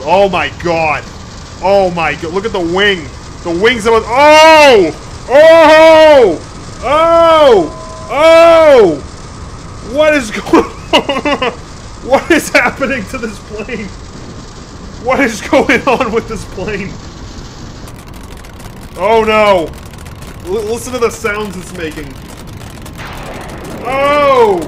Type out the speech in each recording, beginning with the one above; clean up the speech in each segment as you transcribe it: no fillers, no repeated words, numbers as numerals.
Oh my god. Oh my god. Look at the wing. The wings of it. Oh! Oh! Oh! Oh! What is going on? What is happening to this plane? What is going on with this plane? Oh no! Listen to the sounds it's making. Oh!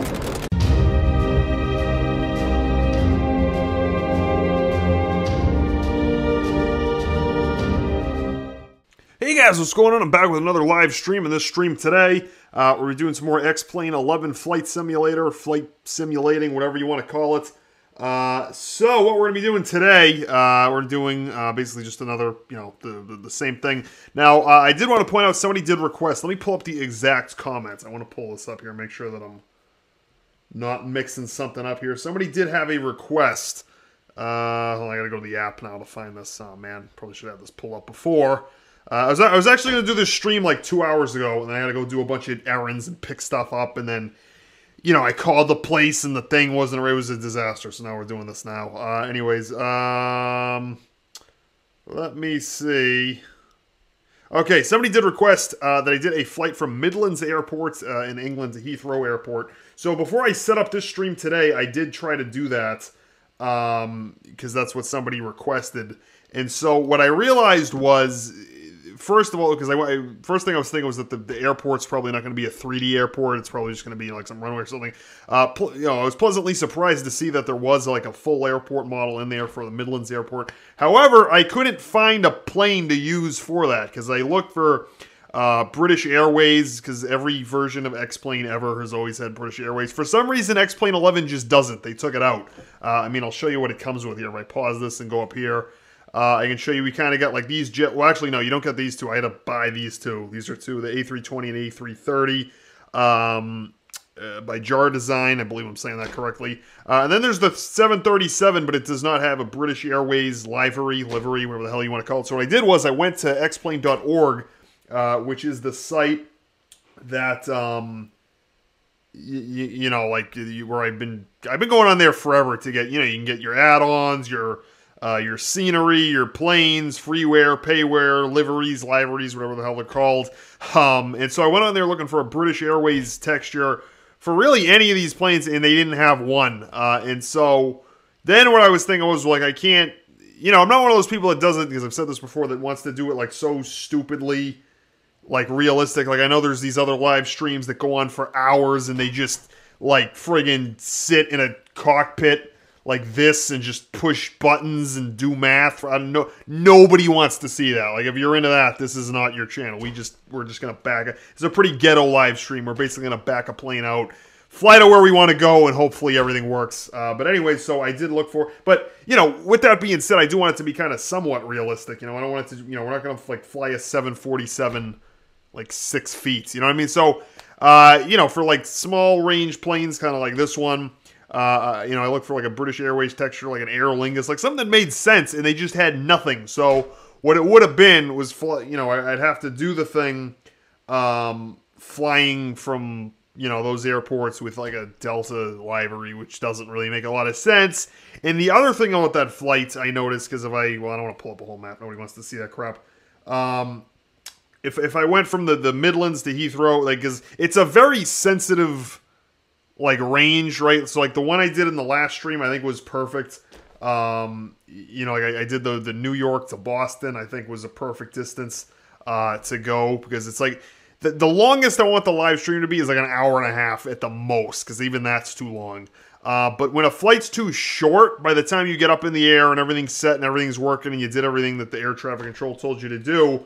Hey guys, what's going on? I'm back with another live stream. In this stream today, we're doing some more X-Plane 11 flight simulator, flight simulating, whatever you want to call it. So what we're going to be doing today, we're doing basically just another, you know, the same thing. Now, I did want to point out somebody did request. Let me pull up the exact comments. I want to pull this up here and make sure that I'm not mixing something up here. Somebody did have a request. Hold on, I got to go to the app now to find this. Oh man, probably should have this pull up before. I was actually going to do this stream like 2 hours ago, and then I had to go do a bunch of errands and pick stuff up, and then, you know, I called the place, and the thing wasn't right. It was a disaster, so now we're doing this now. Anyways, let me see. Okay, somebody did request that I did a flight from Midlands Airport in England to Heathrow Airport. So before I set up this stream today, I did try to do that, because that's what somebody requested. And so what I realized was, first of all, because first thing I was thinking was that the airport's probably not going to be a 3D airport. It's probably just going to be like some runway or something. You know, I was pleasantly surprised to see that there was like a full airport model in there for the Midlands Airport. However, I couldn't find a plane to use for that because I looked for British Airways, because every version of X-Plane ever has always had British Airways. For some reason, X-Plane 11 just doesn't. They took it out. I mean, I'll show you what it comes with here. If I pause this and go up here, I can show you, we kind of got like these jet, well actually no, you don't get these two, I had to buy these two. These are two, the A320 and A330 by Jar Design, I believe I'm saying that correctly. And then there's the 737, but it does not have a British Airways livery, whatever the hell you want to call it. So what I did was I went to xplane.org, which is the site that, you know, like where I've been going on there forever to get, you know, you can get your add-ons, your scenery, your planes, freeware, payware, liveries, whatever the hell they're called. And so I went on there looking for a British Airways texture for really any of these planes, and they didn't have one. And so then what I was thinking was, like, I can't, you know, I'm not one of those people that doesn't, because I've said this before, that wants to do it, like, so stupidly, like, realistic. Like, I know there's these other live streams that go on for hours, and they just, like, friggin' sit in a cockpit like this and just push buttons and do math. I don't know. Nobody wants to see that. Like, if you're into that, this is not your channel. We're just gonna back it. It's a pretty ghetto live stream. We're basically gonna back a plane out, fly to where we want to go, and hopefully everything works. But anyway, so I did look for. But you know, with that being said, I do want it to be kind of somewhat realistic. You know, I don't want it to. You know, we're not gonna like fly a 747 like 6 feet. You know what I mean? So, you know, for like small range planes, kind of like this one. You know, I looked for like a British Airways texture, like an Aer Lingus, like something that made sense, and they just had nothing. So what it would have been was, you know, I'd have to do the thing, flying from, you know, those airports with like a Delta livery, which doesn't really make a lot of sense. And the other thing about that flight, I noticed, because well, I don't want to pull up a whole map. Nobody wants to see that crap. If I went from the Midlands to Heathrow, like, because it's a very sensitive, like, range, right? So like the one I did in the last stream, I think was perfect. You know, like I did the New York to Boston, I think was a perfect distance to go, because it's like the longest I want the live stream to be is like an hour and a half at the most, because even that's too long. But when a flight's too short, by the time you get up in the air and everything's set and everything's working and you did everything that the air traffic control told you to do,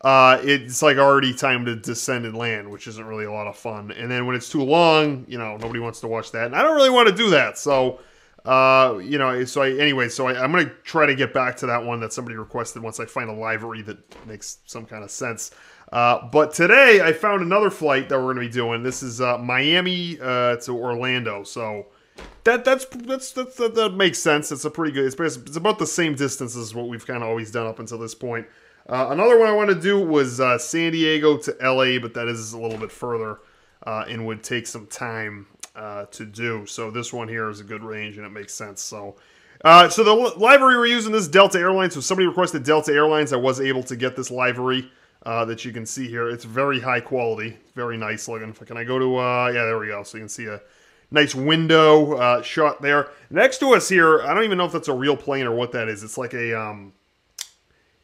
it's like already time to descend and land, which isn't really a lot of fun. And then when it's too long, you know, nobody wants to watch that. And I don't really want to do that. So, you know, so I'm going to try to get back to that one that somebody requested once I find a livery that makes some kind of sense. But today I found another flight that we're going to be doing. This is Miami to Orlando. So that makes sense. It's a pretty good, it's about the same distance as what we've kind of always done up until this point. Another one I want to do was San Diego to LA, but that is a little bit further and would take some time to do. So this one here is a good range and it makes sense. So So the livery we're using, this is Delta Airlines. So somebody requested Delta Airlines. I was able to get this livery that you can see here. It's very high quality. Very nice looking. Can I go to, yeah, there we go. So you can see a nice window shot there. Next to us here, I don't even know if that's a real plane or what that is. It's like a,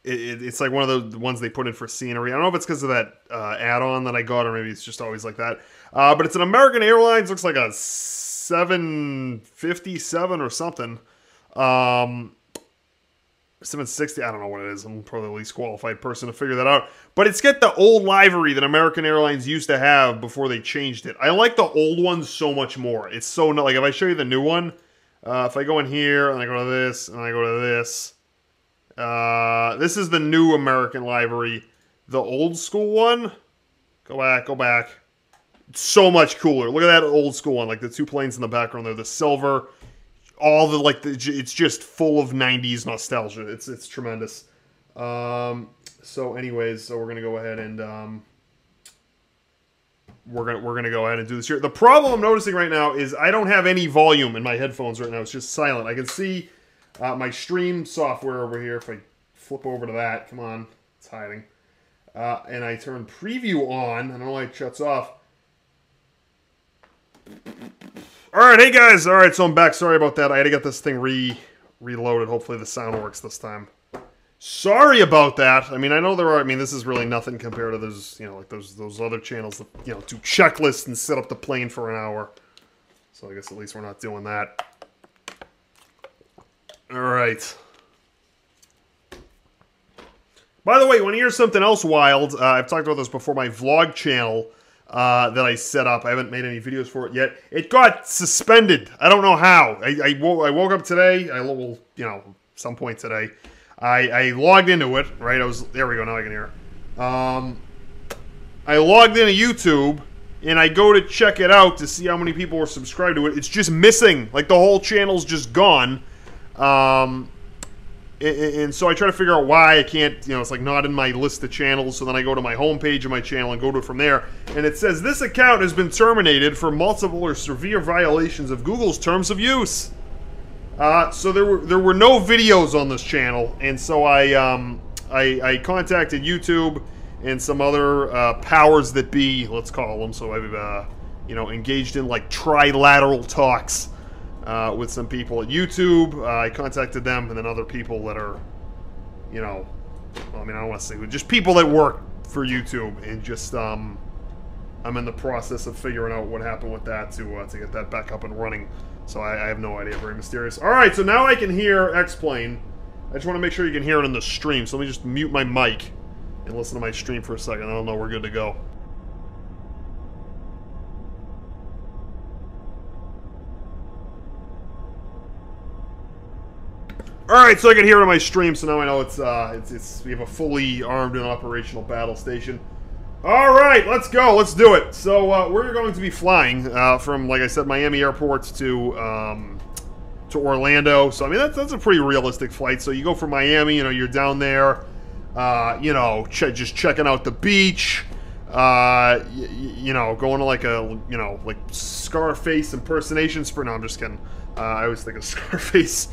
it's like one of the ones they put in for scenery. I don't know if it's because of that add-on that I got, or maybe it's just always like that. But it's an American Airlines. Looks like a 757 or something. 760, I don't know what it is. I'm probably the least qualified person to figure that out. But it's got the old livery that American Airlines used to have before they changed it. I like the old one so much more. It's so, like, if I show you the new one, if I go in here, and I go to this, and I go to this, this is the new American livery. The old school one, go back. It's so much cooler. Look at that old school one, like the two planes in the background there, the silver, all the, like, it's just full of 90s nostalgia. It's tremendous. So anyways, so we're gonna go ahead and we're gonna go ahead and do this here. The problem I'm noticing right now is I don't have any volume in my headphones right now. It's just silent. I can see my stream software over here. If I flip over to that, come on, it's hiding. And I turn preview on. I don't know why it shuts off. Alright, hey guys. Alright, so I'm back. Sorry about that. I had to get this thing reloaded. Hopefully the sound works this time. Sorry about that. I mean, I know there are, I mean, this is really nothing compared to those, you know, like those other channels that, you know, do checklists and set up the plane for an hour. So I guess at least we're not doing that. Alright. By the way, you want to hear something else wild? I've talked about this before. My vlog channel that I set up, I haven't made any videos for it yet. It got suspended. I don't know how. I woke up today. I will, you know, some point today. I logged into it, right? There we go, now I can hear. I logged into YouTube, and I go to check it out to see how many people were subscribed to it. It's just missing. Like, the whole channel's just gone. And so I try to figure out why I can't, you know, it's like not in my list of channels. So then I go to my homepage of my channel and go to it from there. And it says, this account has been terminated for multiple or severe violations of Google's terms of use. So there were no videos on this channel, and so I contacted YouTube and some other powers that be, let's call them. So I've you know, engaged in like trilateral talks with some people at YouTube. I contacted them, and then other people that are, you know, well, I mean, I don't want to say, just people that work for YouTube, and just I'm in the process of figuring out what happened with that to get that back up and running. So I have no idea. Very mysterious. Alright, so now I can hear X-Plane. I just want to make sure you can hear it in the stream. So let me just mute my mic and listen to my stream for a second. I don't know, we're good to go. Alright, so I can hear it on my stream, so now I know we have a fully armed and operational battle station. Alright, let's go. Let's do it. So, we're going to be flying from, like I said, Miami Airport to Orlando. So, I mean, that's a pretty realistic flight. So, you go from Miami, you know, you're down there, you know, just checking out the beach, you know, going to like a, you know, like Scarface impersonations for, no, I'm just kidding. I always think of Scarface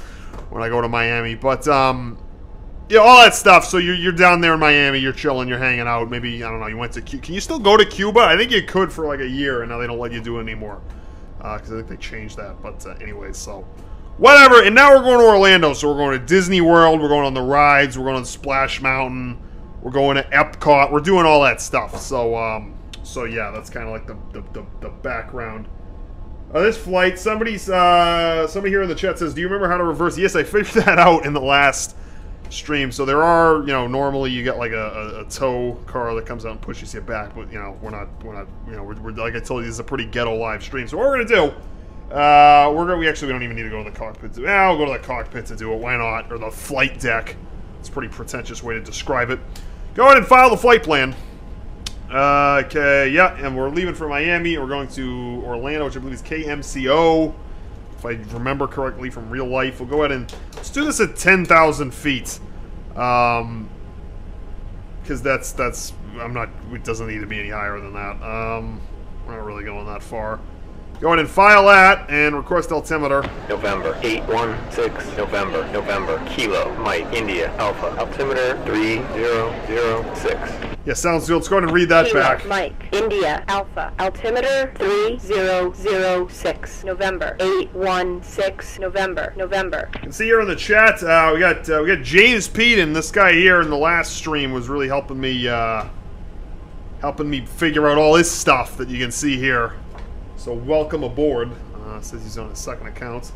when I go to Miami. But, yeah, all that stuff. So you're down there in Miami, you're chilling, you're hanging out. Maybe, I don't know, you went to Cuba. Can you still go to Cuba? I think you could for like a year, and now they don't let you do it anymore. Because I think they changed that. But anyways, so whatever. And now we're going to Orlando. So we're going to Disney World. We're going on the rides. We're going to Splash Mountain. We're going to Epcot. We're doing all that stuff. So so yeah, that's kind of like the background. This flight, somebody here in the chat says, do you remember how to reverse? Yes, I figured that out in the last stream. So there are, you know, normally you get like a tow car that comes out and pushes you back, but you know, we're not, you know, we're like I told you, this is a pretty ghetto live stream. So what we're gonna do, we don't even need to go to the cockpit. We'll go to the cockpit to do it. Why not? Or the flight deck. It's a pretty pretentious way to describe it. Go ahead and file the flight plan. Okay, yeah, and we're leaving for Miami. We're going to Orlando, which I believe is KMCO. If I remember correctly from real life. We'll go ahead and let's do this at 10,000 feet. Because it doesn't need to be any higher than that. We're not really going that far. Go ahead and file that and request altimeter. November 816, November, Kilo, Mike, India, Alpha, altimeter 3006. Yeah, sounds good. Let's go ahead and read that Kilo, back. Mike, India, Alpha, altimeter 3006, November 816, November. You can see here in the chat, we got James Pete, and this guy here in the last stream was really helping me figure out all this stuff that you can see here. So welcome aboard. Says he's on his second account.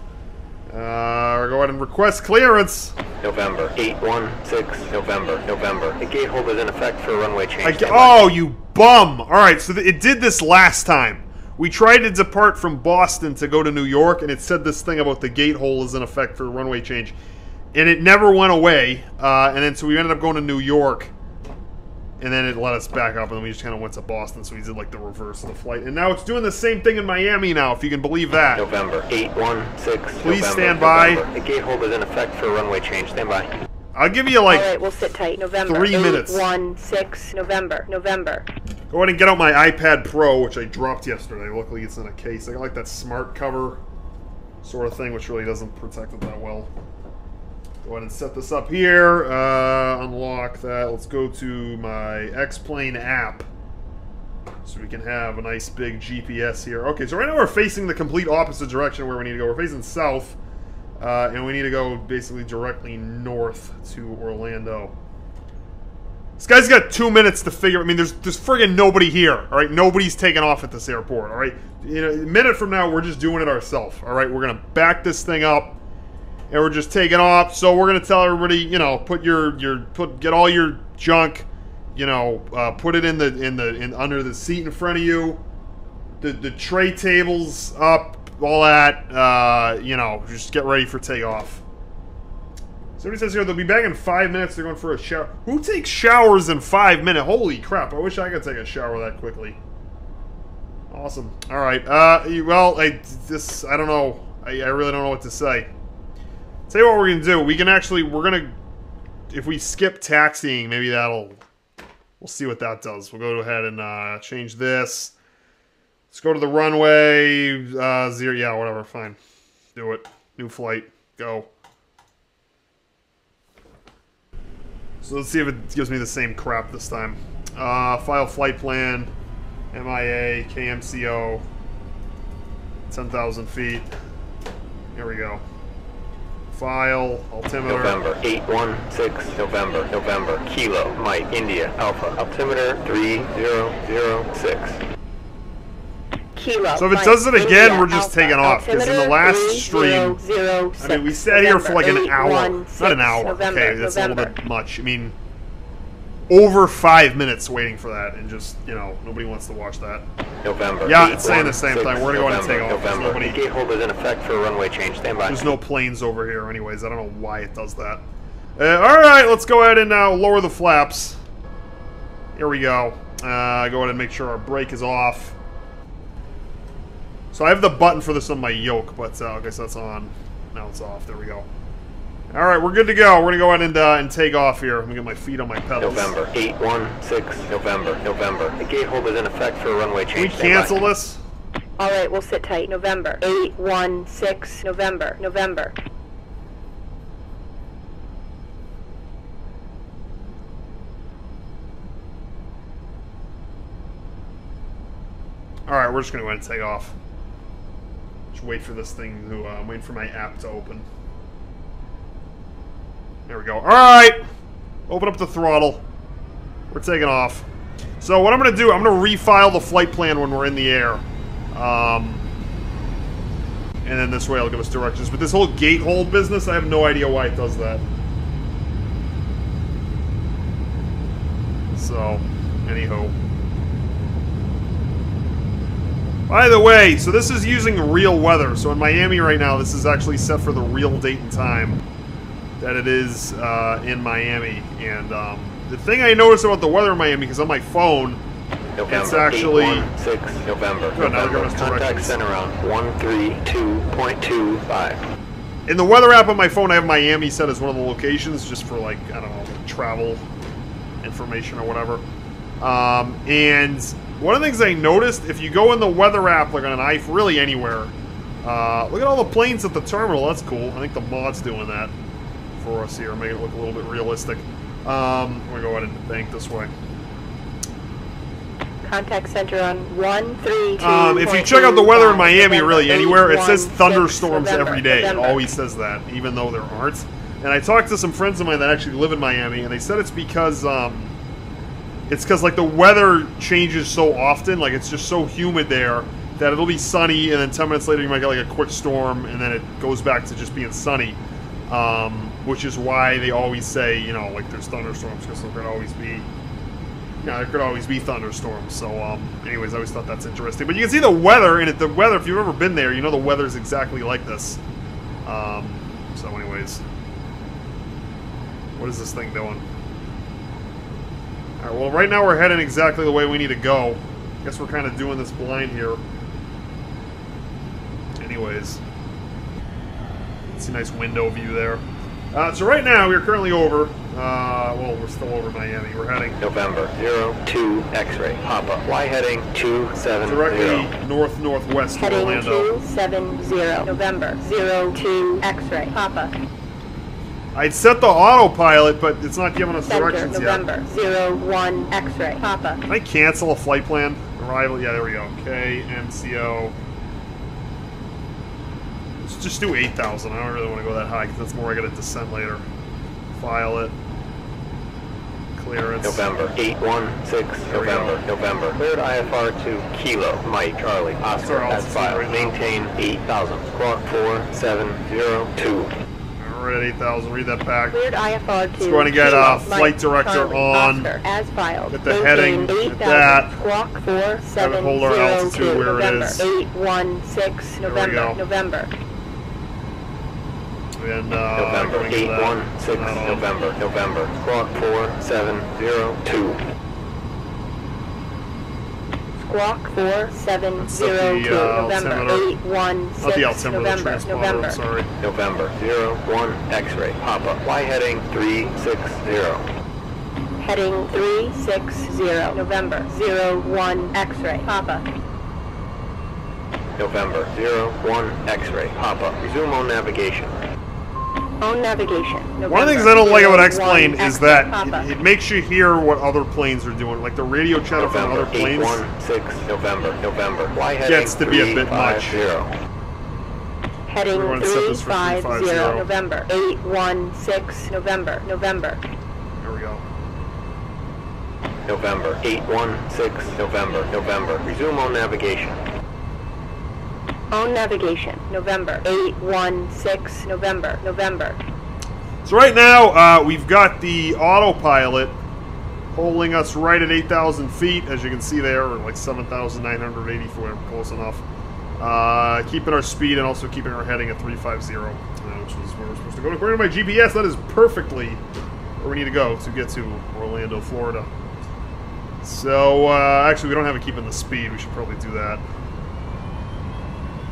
Go ahead and request clearance. November 816, November. The gate hold is in effect for runway change. Oh, you bum! All right, so it did this last time. We tried to depart from Boston to go to New York, and it said this thing about the gate hold is in effect for runway change, and it never went away. And then so we ended up going to New York. And then it let us back up, and then we just kind of went to Boston, so we did, like, the reverse of the flight. And now it's doing the same thing in Miami now, if you can believe that. November 816. Please stand by. The gate hold is in effect for runway change. Stand by. I'll give you, like, all right, we'll sit tight. November 3 minutes. 816, November. Go ahead and get out my iPad Pro, which I dropped yesterday. Luckily, it's in a case. I got, like, that smart cover sort of thing, which really doesn't protect it that well. Go ahead and set this up here, unlock that. Let's go to my X-Plane app so we can have a nice big GPS here. Okay, so right now we're facing the complete opposite direction where we need to go. We're facing south, and we need to go basically directly north to Orlando. This guy's got 2 minutes to figure. I mean, there's friggin' nobody here, all right? Nobody's taking off at this airport, all right? You know, a minute from now, we're just doing it ourselves, all right? We're going to back this thing up. And we're just taking off, so we're gonna tell everybody, you know, get all your junk, you know, put it in under the seat in front of you, the tray tables up, all that, you know, just get ready for takeoff. Somebody says here they'll be back in 5 minutes. They're going for a shower. Who takes showers in 5 minutes? Holy crap! I wish I could take a shower that quickly. Awesome. All right. Well, I don't know. I really don't know what to say. Tell you what we're gonna do. If we skip taxiing, maybe we'll see what that does. We'll go ahead and change this. Let's go to the runway, 0, yeah, whatever, fine. Do it. New flight, go. So let's see if it gives me the same crap this time. File flight plan, MIA, KMCO, 10,000 feet. Here we go. File, altimeter. November 816, November, Kilo, Mike, India, Alpha, altimeter 3006. Kilo, so if it Mike, does it again, India, we're just Alpha, taking off, because in the last stream, 3006, I mean, we sat here for like an hour. 816, Not an hour, November, okay, that's November. a little bit much. I mean, over 5 minutes waiting for that, and just, you know, nobody wants to watch that. November. Yeah, it's saying the same thing. We're going to go ahead and take off. November. The gate hold is in effect for runway change. Stand by. There's no planes over here anyways. I don't know why it does that. Alright, let's go ahead and now lower the flaps. Here we go. Go ahead and make sure our brake is off. So I have the button for this on my yoke, but I guess that's on. Now it's off. There we go. Alright, we're good to go. We're going to go ahead and take off here. Let me get my feet on my pedals. November 816, November. The gate hold is in effect for runway change. Can we cancel this? Alright, we'll sit tight. November 816, November. Alright, we're just going to go ahead and take off. Just wait for this thing to, I'm waiting for my app to open. There we go. Alright! Open up the throttle. We're taking off. So what I'm going to do, I'm going to refile the flight plan when we're in the air. And then this way it'll give us directions. But this whole gate hold business, I have no idea why it does that. So, anyhow. By the way, so this is using real weather. So in Miami right now, this is actually set for the real date and time that it is in Miami. And the thing I noticed about the weather in Miami, because on my phone, November, it's actually 816, November. Good, now they're giving us Contact directions. center on 132.25. In the weather app on my phone, I have Miami set as one of the locations, just for, like, I don't know, like travel information or whatever. And One of the things I noticed, if you go in the weather app, like on an iPhone, really anywhere, look at all the planes at the terminal. That's cool. I think the mod's doing that for us here, making it look a little bit realistic. I'm going to go ahead and bank this way. Contact center on 132. If you check out the weather in Miami, really anywhere, it says thunderstorms every day. It always says that, even though there aren't. And I talked to some friends of mine that actually live in Miami, and they said it's because like the weather changes so often, like it's just so humid there that it'll be sunny, and then 10 minutes later you might get like a quick storm, and then it goes back to just being sunny. Which is why they always say, you know, like there's thunderstorms, because there could always be. Yeah, there could always be thunderstorms. So, anyways, I always thought that's interesting. But you can see the weather, and the weather, if you've ever been there, you know the weather's exactly like this. So, anyways. What is this thing doing? Alright, well, right now we're heading exactly the way we need to go. I guess we're kind of doing this blind here. Anyways. It's a nice window view there. So right now, we're currently over, well, we're still over Miami. We're heading November 02 X-ray, Papa. Fly heading 270. Directly north-northwest to Heading Orlando. 270, November 02 X-ray, Papa. I'd set the autopilot, but it's not giving us Center, directions November yet. 01 X-ray, Papa. Can I cancel a flight plan? Arrival, yeah, there we go. Okay, MCO. Let's just do 8,000. I don't really want to go that high, because that's more I got to descend later. File it. Clearance. November 816, November. Cleared IFR to Kilo, Mike, Charlie, Oscar, as filed. Right, maintain 8,000. Squawk 4702. We're at 8,000. Read that back. Cleared IFR to Let's go ahead and get flight director Charlie, on. Oscar, as filed. Get the heading at that. Squawk 4702. Hold our altitude where November, it is. 816, November. And, November 816, November. Squawk 4702. Squawk 4702, November 816, not the altimeter, November, the transponder, November. I'm sorry. November 01 X-ray, Papa. Fly heading 360. Heading 360, November 01 X-ray, Papa. November 01 X-ray, Papa. Resume on navigation. On navigation. November, One of the things I don't like about X-Plane 01 is X-ray, that Papa. it makes you hear what other planes are doing. Like the radio chatter from November other planes 816, November. Fly heading gets to be a bit much. 350. Heading We're going to set this for 350, 350. November 816, November. There we go. November 816, November. Resume on navigation. On navigation, November 816, November. So right now, we've got the autopilot holding us right at 8,000 feet, as you can see there, or like 7,980 if we're close enough. Keeping our speed and also keeping our heading at 350, which is where we're supposed to go. According to my GPS, that is perfectly where we need to go to get to Orlando, Florida. So, actually, we don't have it keeping the speed. We should probably do that.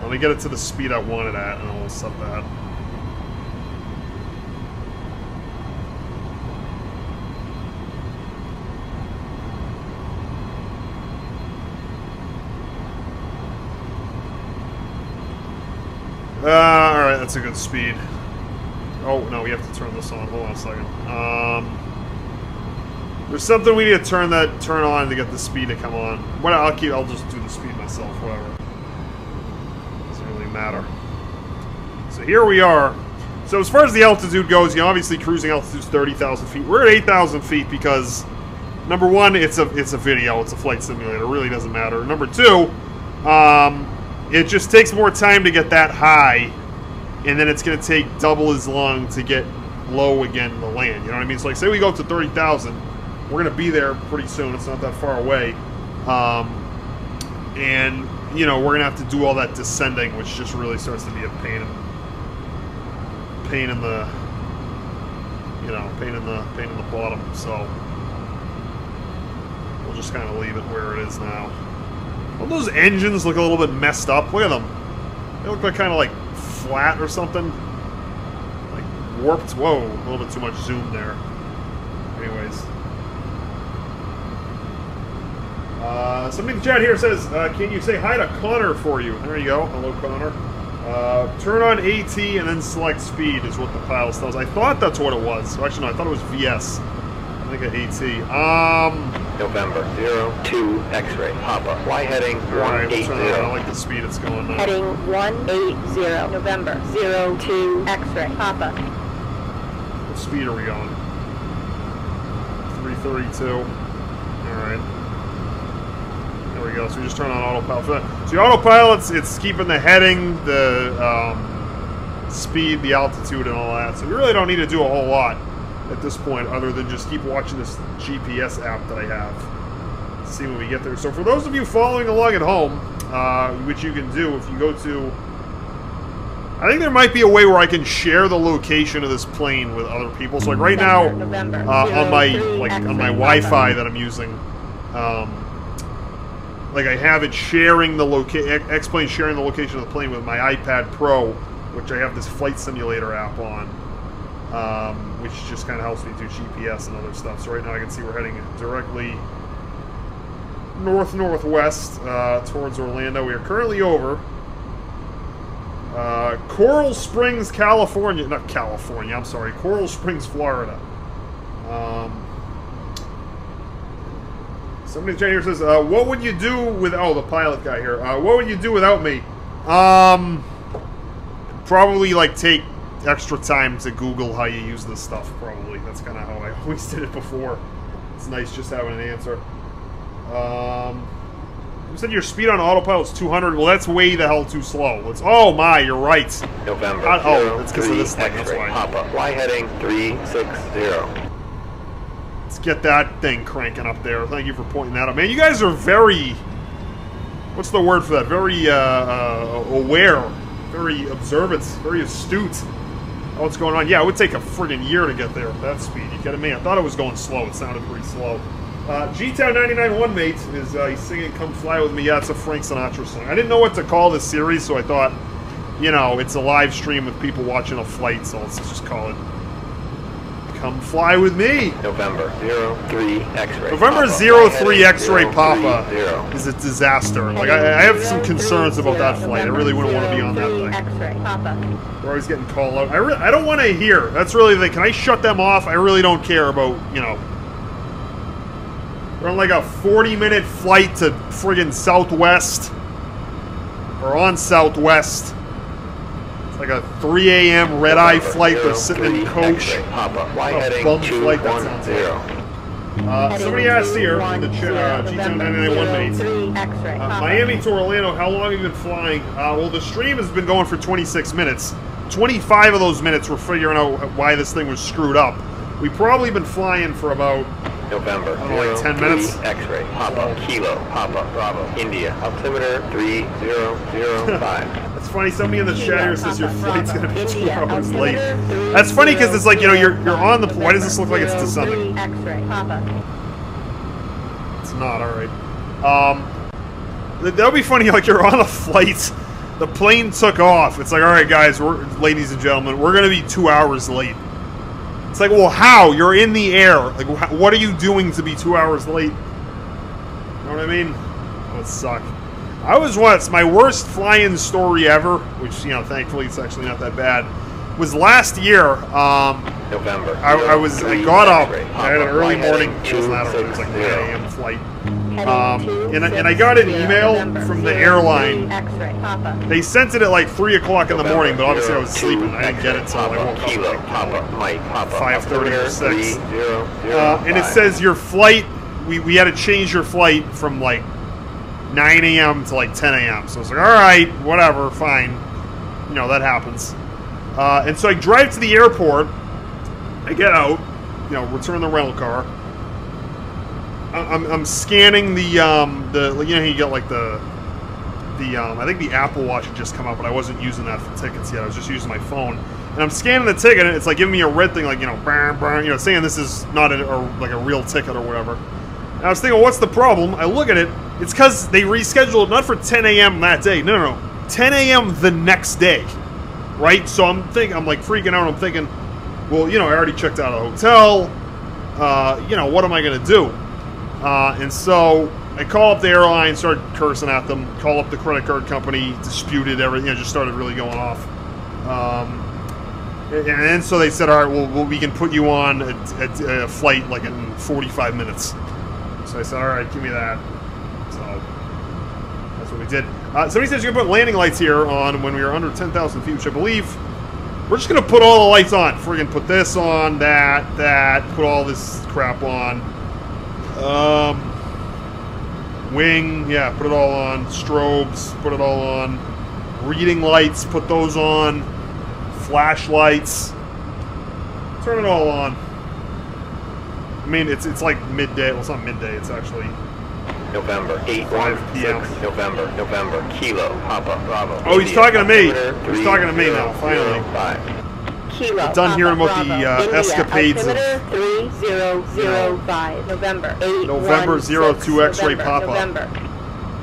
Let me get it to the speed I want it at, and then we'll set that. Alright, that's a good speed. Oh, no, we have to turn this on. Hold on a second. There's something we need to turn on to get the speed to come on. Well, I'll just do the speed myself, whatever. Doesn't really matter. So here we are. So as far as the altitude goes, you know, obviously cruising altitude is 30,000 feet. We're at 8,000 feet because, number one, it's a video. It's a flight simulator. It really doesn't matter. Number two, it just takes more time to get that high, and then it's going to take double as long to get low again to land. You know what I mean? So like, say we go up to 30,000, we're going to be there pretty soon. It's not that far away. And, you know, we're going to have to do all that descending, which just really starts to be a pain in the, you know, pain in the bottom. So we'll just kind of leave it where it is now. Don't those engines look a little bit messed up? Look at them. They look like kind of like flat or something. Like warped. Whoa, a little bit too much zoom there. Anyways. Somebody in the chat here says, can you say hi to Connor for you? There you go. Hello, Connor. Turn on AT and then select speed is what the pilot tells. I thought that's what it was. Actually, no, I thought it was VS. I think AT. November 02 X-ray. Papa. Fly heading 180. I like the speed it's going now. Heading 180. November 02 X-ray. Papa. What speed are we going? 332. Alright. There we go. So we just turn on autopilot. So the autopilot's, it's keeping the heading, the speed, the altitude, and all that. So we really don't need to do a whole lot at this point, other than just keep watching this GPS app that I have. See when we get there. So for those of you following along at home, which you can do if you go to... I think there might be a way where I can share the location of this plane with other people. So like right now, on my Wi-Fi that I'm using, like I have it sharing the X-Plane sharing the location of the plane with my iPad Pro, which I have this flight simulator app on, which just kind of helps me do GPS and other stuff. So right now I can see we're heading directly north-northwest towards Orlando. We are currently over Coral Springs, California. Not California, I'm sorry. Coral Springs, Florida. Somebody in the chat here says, what would you do with... Oh, the pilot guy here. What would you do without me? Probably, like, take extra time to Google how you use this stuff, probably. That's kind of how I always did it before. It's nice just having an answer. You said your speed on autopilot is 200. Well, that's way the hell too slow. It's, oh my, you're right. November. Oh, it's because of this thing. That's why. Papa. Fly heading 360. Let's get that thing cranking up there. Thank you for pointing that out, man. You guys are very... What's the word for that? Very aware, very observant, very astute. Oh, what's going on? Yeah, it would take a friggin' year to get there at that speed. You kidding me? I thought it was going slow. It sounded pretty slow. G-Town 99.1, mate, is he's singing Come Fly With Me. Yeah, it's a Frank Sinatra song. I didn't know what to call this series, so I thought, you know, it's a live stream with people watching a flight, so let's just call it Come Fly With Me. November 03 X-ray. November 03 X-ray Papa is a disaster. Like, I have some concerns about that flight. I really wouldn't want to be on that thing. X-ray Papa. We're always getting called out. I don't want to hear. That's really the thing. Can I shut them off? I really don't care about, you know... We're on like a 40-minute flight to friggin' Southwest. Or on Southwest. It's like a 3 a.m. red-eye flight. They're sitting in coach. What a bum flight that sounds like. Somebody asked here in the chat, G-Town 991 mates. Miami to Orlando, how long have you been flying? Well, the stream has been going for 26 minutes. 25 of those minutes we're figuring out why this thing was screwed up. We've probably been flying for about... November, I don't know, like 10 minutes. X-ray, Papa, Kilo, Papa, Bravo, India, altimeter 3005. That's funny. Somebody in the chat here says your flight's gonna be 2 hours late. That's funny because it's like, you know, you're on the. Why does this look like it's descending? X-ray, Papa. It's not. All right. That would be funny. Like you're on a flight, the plane took off. It's like, all right, guys, ladies and gentlemen, we're gonna be 2 hours late. It's like, well, how? You're in the air. Like, what are you doing to be 2 hours late? You know what I mean? That would suck. I was once, my worst fly-in story ever, which, you know, thankfully it's actually not that bad, was last year. November. I got up. I had an early morning. It was not early. It was like 9 a.m. flight. And I got an email from the airline. They sent it at like 3 o'clock in the morning, but obviously I was sleeping. I didn't get it until I woke up like 5:30 or 6. And it says your flight, we had to change your flight from like 9 a.m. to like 10 a.m. So it's like, all right, whatever, fine. You know, that happens. And so I drive to the airport. I get out, you know, return the rental car. I'm scanning the you know, you get like the I think the Apple Watch had just come out, but I wasn't using that for tickets yet. I was just using my phone, and I'm scanning the ticket, and it's like giving me a red thing, like, you know, you know, saying this is not like a real ticket or whatever. And I was thinking, what's the problem? I look at it. It's because they rescheduled it not for 10 a.m. that day. No, 10 a.m. the next day, right? So I'm like freaking out. I'm thinking, well, you know, I already checked out of the hotel. You know, what am I gonna do? And so I call up the airline, started cursing at them, call up the credit card company, disputed everything, just started really going off. And then so they said, all right, well we can put you on a flight like in 45 minutes. So I said, all right, give me that. So that's what we did. Somebody says you can put landing lights here on when we are under 10,000 feet, which I believe we're just going to put all the lights on. Friggin' put this on, that, put all this crap on. Wing, yeah, put it all on. Strobes, put it all on. Reading lights, put those on. Flashlights. Turn it all on. I mean, it's like midday. Well, it's not midday. It's actually November 5 p.m. November Kilo Papa Bravo. Oh, he's talking to me. He's talking to me now. Finally. Kilo. I'm done hearing about the escapades of 3005 November 02 X-ray Papa. November.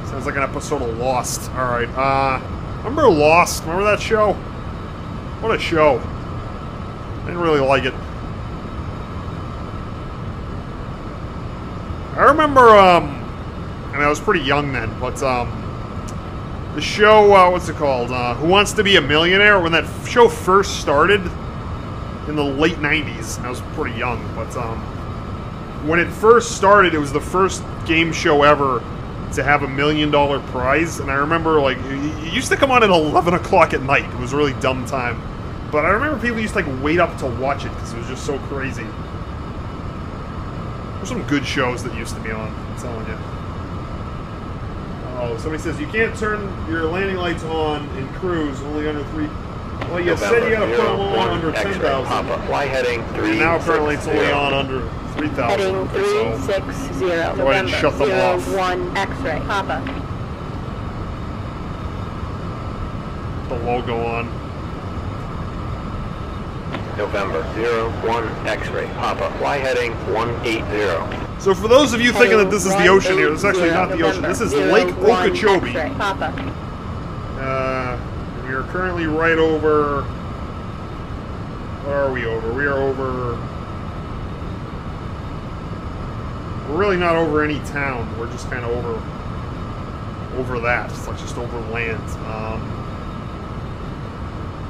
Sounds like an episode of Lost. All right. Remember Lost? Remember that show? What a show. I didn't really like it. I remember, I mean, I was pretty young then, but, the show, what's it called? Who Wants to Be a Millionaire? When that show first started in the late 90s, I was pretty young, but, when it first started, it was the first game show ever to have $1 million prize, and I remember, like, it used to come on at 11 o'clock at night. It was a really dumb time. But I remember people used to, like, wait up to watch it, because it was just so crazy. There's some good shows that used to be on, I'm telling you. Oh, somebody says, you can't turn your landing lights on in cruise, only under 3... Well, you said you gotta put them on under 10,000. Fly heading 3. And now apparently it's only on under 3,000. Heading 360. Go ahead and shut them off. 01 X-ray Papa. The logo on. November 01 X-ray Papa. Fly heading 180. So for those of you thinking that this is the ocean here, this is actually not the ocean. This is Lake Okeechobee. We are currently right over... What are we over? We are over... We're really not over any town. We're just kind of over that. It's like just over land.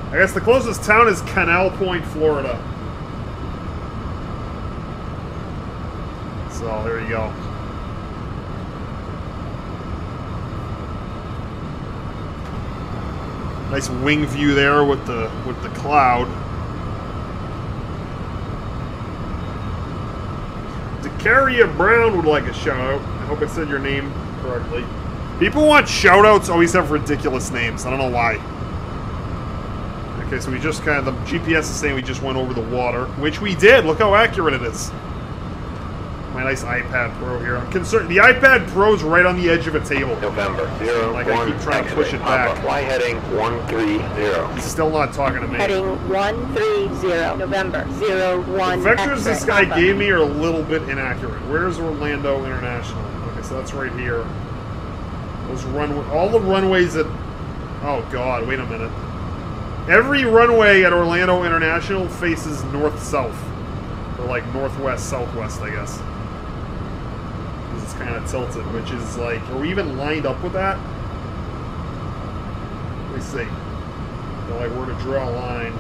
I guess the closest town is Canal Point, Florida. So there you go. Nice wing view there with the cloud. Decaria Brown would like a shout out. I hope I said your name correctly. People want shout outs, always have ridiculous names. I don't know why. Okay, so we just kind of, the GPS is saying we just went over the water, which we did. Look how accurate it is. My nice iPad Pro here. I'm concerned. The iPad Pro's right on the edge of a table. November 01. Like I keep trying to push it back. Fly heading 130. He's still not talking to me. Heading 130 November 01. The vectors this guy gave me are a little bit inaccurate. Where's Orlando International? Okay, so that's right here. Those all the runways that... Oh God, wait a minute. Every runway at Orlando International faces north-south. Or like northwest-southwest, I guess. It's kind of tilted, which is like... Are we even lined up with that? Let me see. So like, we're to draw a line.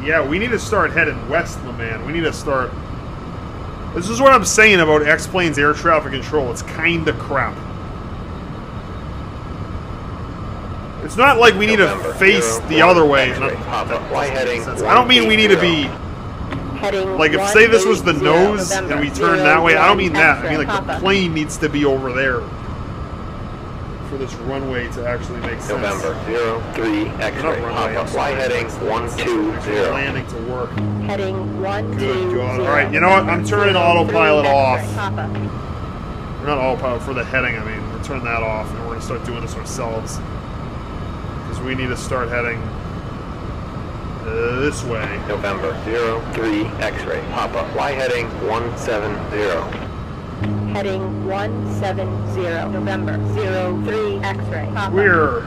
Yeah, we need to start heading west, my man. We need to start... This is what I'm saying about X-Plane's air traffic control. It's kind of crap. It's not like we need to face the other way. I don't mean we need to be... Like, if say this was the nose and we turn that way, I don't mean that. I mean, like, the plane needs to be over there for this runway to actually make sense. November 03 X-ray Papa. Fly heading 120. Landing to work. Heading 120. Good God. Alright, you know what? I'm turning autopilot off. We're not autopilot for the heading, I mean. We're turning that off, and we're going to start doing this ourselves. Because we need to start heading this way. November 03 X-ray Papa. Fly heading 170. Heading 170 November 03 X-ray Papa. We're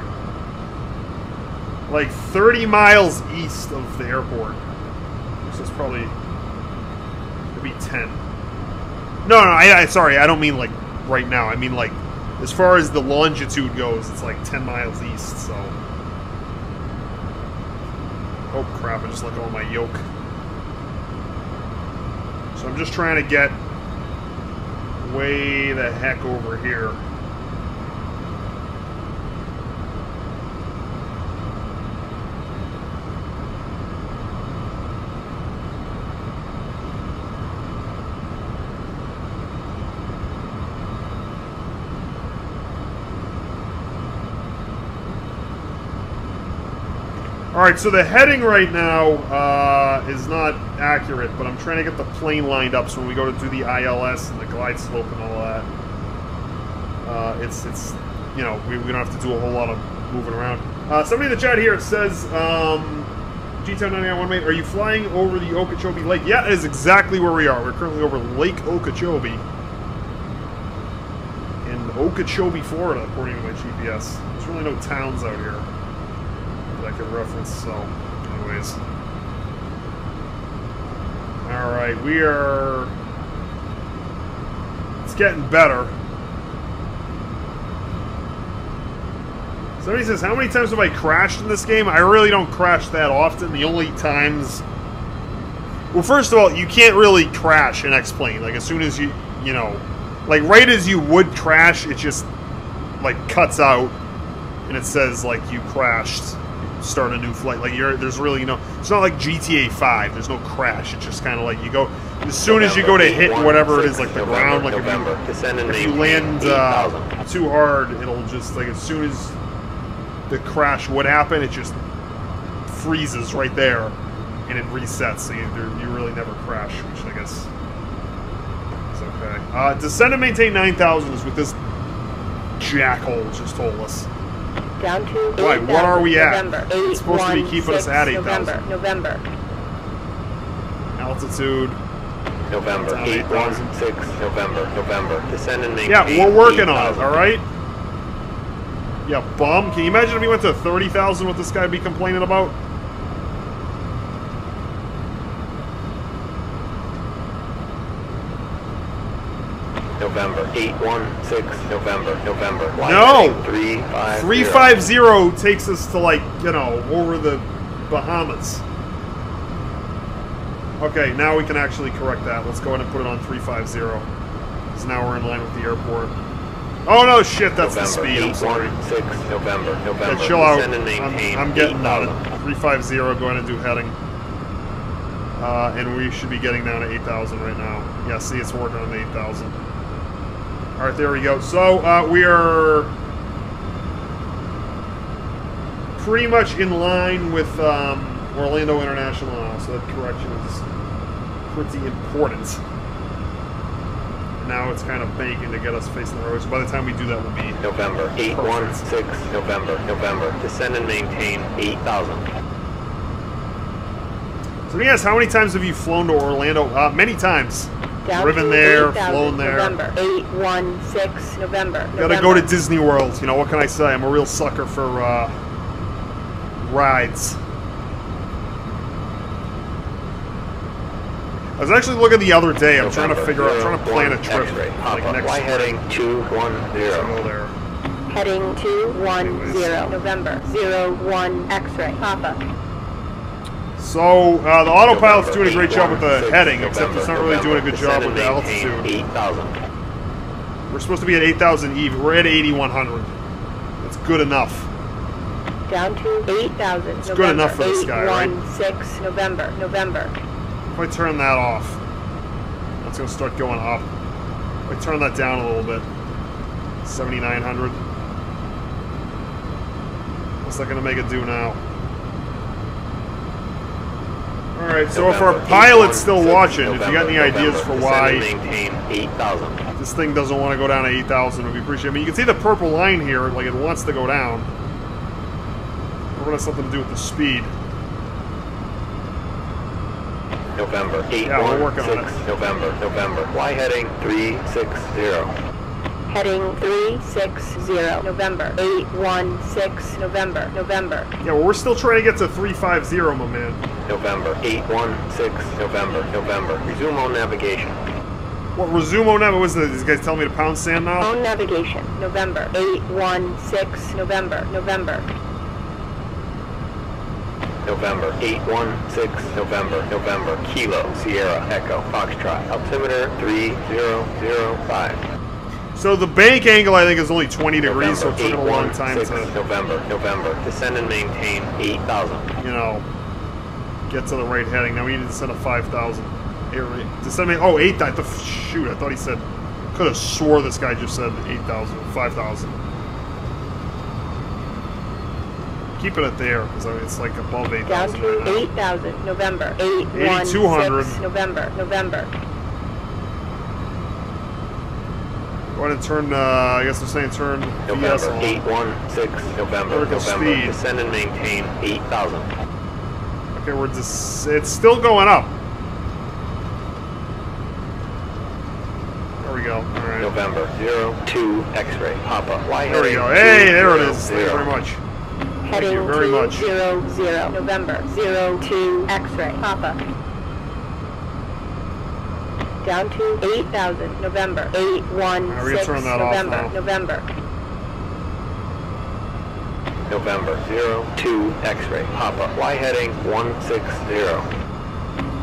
like 30 miles east of the airport. This is probably maybe 10. No, sorry, I don't mean like right now. I mean, like, as far as the longitude goes, it's like 10 miles east, so... Oh, crap, I just let go of my yoke. So I'm just trying to get way the heck over here. Alright, so the heading right now is not accurate, but I'm trying to get the plane lined up so when we go to do the ILS and the glide slope and all that, it's you know, we don't have to do a whole lot of moving around. Somebody in the chat here says, G1099 mate, are you flying over the Okeechobee Lake? Yeah, that is exactly where we are. We're currently over Lake Okeechobee in Okeechobee, Florida, according to my GPS. There's really no towns out here I could reference, so anyways. Alright, we are... It's getting better. Somebody says, how many times have I crashed in this game? I really don't crash that often. The only times... Well, first of all, you can't really crash in X-Plane. Like, as soon as you know... Like, right as you would crash, it just, like, cuts out. And it says, like, you crashed. Start a new flight. Like there's really no. It's not like GTA 5. There's no crash. It's just kind of like you go as soon as you go to hit whatever it is, like the ground. Like if you land too hard, it'll just like as soon as the crash would happen, it just freezes right there and it resets. So you really never crash, which I guess is okay. Descend and maintain 9,000 is what this jackhole just told us. Down to 8,000. Right, what are we at? November. It's supposed to be keeping us at 8,000. November. Altitude. November. 816. November. Descend and maintain. Yeah, we're working on it, alright? Yeah, bum. Can you imagine if we went to 30,000 what this guy would be complaining about? November. 816. November. No! 350. 350 takes us to, like, you know, over the Bahamas. Okay, now we can actually correct that. Let's go ahead and put it on 350. Because now we're in line with the airport. Oh no, shit, that's the speed. I'm sorry. 816. November. Yeah, chill out. I'm getting 350, go ahead and do heading. And we should be getting down to 8,000 right now. Yeah, see, it's working on the 8,000. Alright, there we go. So, we are pretty much in line with Orlando International now, so that correction is pretty important. Now it's kind of banking to get us facing the road, so by the time we do that, we'll be... November. 816. November. Descend and maintain 8,000. So, yes, how many times have you flown to Orlando? Many times. Driven there, flown there. November. 816. November. Gotta go to Disney World. You know, what can I say? I'm a real sucker for rides. I was actually looking the other day. I'm trying to figure out, trying to plan a trip. Like next Fly heading 210. Go there. Heading 210. November. 01 X-ray. Papa. So, the autopilot's doing a great job with the heading, except it's not really doing a good job with the altitude. 8,000. We're supposed to be at 8,000 even. We're at 8,100. That's good enough. Down to 8,000. It's good enough for this guy, right? 816. November. If I turn that off, that's going to start going up. If I turn that down a little bit, 7,900. What's that going to make it do now? Alright, so if our pilot's still watching, if you got any ideas for why this thing doesn't want to go down to 8,000, we'd appreciate it. I mean, you can see the purple line here, like it wants to go down. It has something to do with the speed. November. Yeah, we're working on it. November. Fly heading 360. Heading 360. November. 816. November. Yeah, well, we're still trying to get to 350, my man. November. 816. November. Resume on navigation. What, resume on nav? What was this? These guys telling me to pound sand now? On navigation, November. 816, November, November. November. 816, November, November. Kilo, Sierra, Echo, Foxtrot. Altimeter 3005. So the bank angle, I think, is only 20 degrees, so November, it took him a long time 816, to, November, November. Descend and maintain 8,000. you know, get to the right heading. Now we need to descend to 5,000. Descend, oh, 8,000. Shoot, I thought he said, could have swore this guy just said 8,000, 5,000. Keeping it there, because it's like above 8,000 Down right to now. 8,000, November. 8,200. 816, November, November. Go ahead and turn, I guess they're saying turn VS November. on. 816, November, Vertical November. speed. Descend and maintain 8,000. Okay, we're just, it's still going up. There we go. All right. November 02 X-ray Papa. There we go. Hey, there it is. Thank you very much. Heading you very much. 200, November. 02 X-ray, Papa. Down to 8,000, November. 816, turn that off November, now. November. November 02 X-ray Papa. Fly heading 160.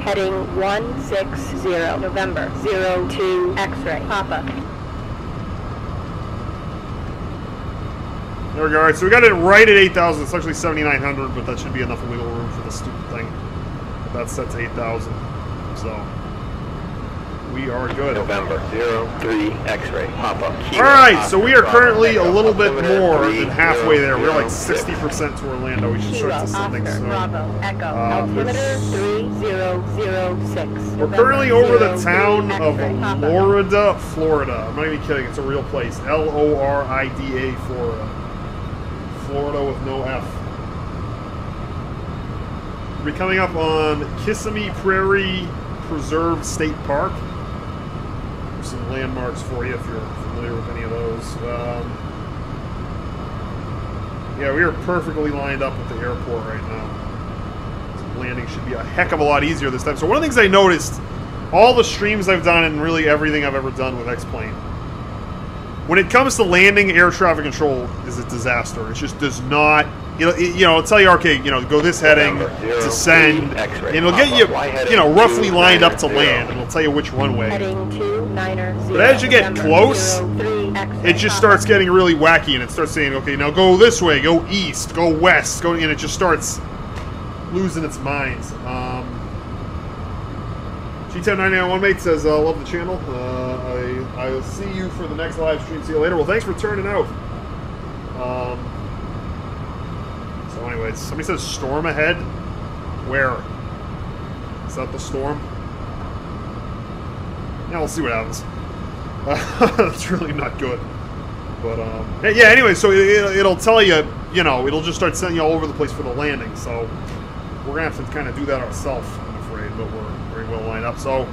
Heading 160, November. 02 X-ray, Papa. There we go. All right, so we got it right at 8,000. It's actually 7,900, but that should be enough wiggle room for the stupid thing. That's set to 8,000. So we are good. November 03 X-ray Papa. All right, so we are currently a little bit more than halfway there. We're like 60% to Orlando. We should start Kilo, descending Oscar, soon. Bravo, Echo. Altimeter 3006. We're currently over the 03 town of X-ray, Papa. Florida, Florida. I'm not even kidding. It's a real place. Lorida, Florida. Florida with no F. We're coming up on Kissimmee Prairie Preserve State Park. There's some landmarks for you if you're familiar with any of those. Yeah, we are perfectly lined up at the airport right now. So landing should be a heck of a lot easier this time. So one of the things I noticed, all the streams I've done and really everything I've ever done with X-Plane, when it comes to landing, air traffic control is a disaster. It just does not, it'll tell you, okay, go this heading, descend, and it'll get you, roughly lined up to land, and it'll tell you which runway. Heading 290. But as you get November, close, 03 X-ray, it just Papa. starts getting really wacky, and it starts saying, okay, now go this way, go east, go west, and it just starts losing its mind. G10991 mate says, love the channel. I'll see you for the next live stream. See you later. Well, thanks for turning out. So anyways, somebody says storm ahead. Where? Is that the storm? Yeah, we'll see what happens. That's really not good. But, yeah, anyway, so it'll tell you, it'll just start sending you all over the place for the landing. So we're going to have to kind of do that ourselves, I'm afraid, but we're very well lined up. So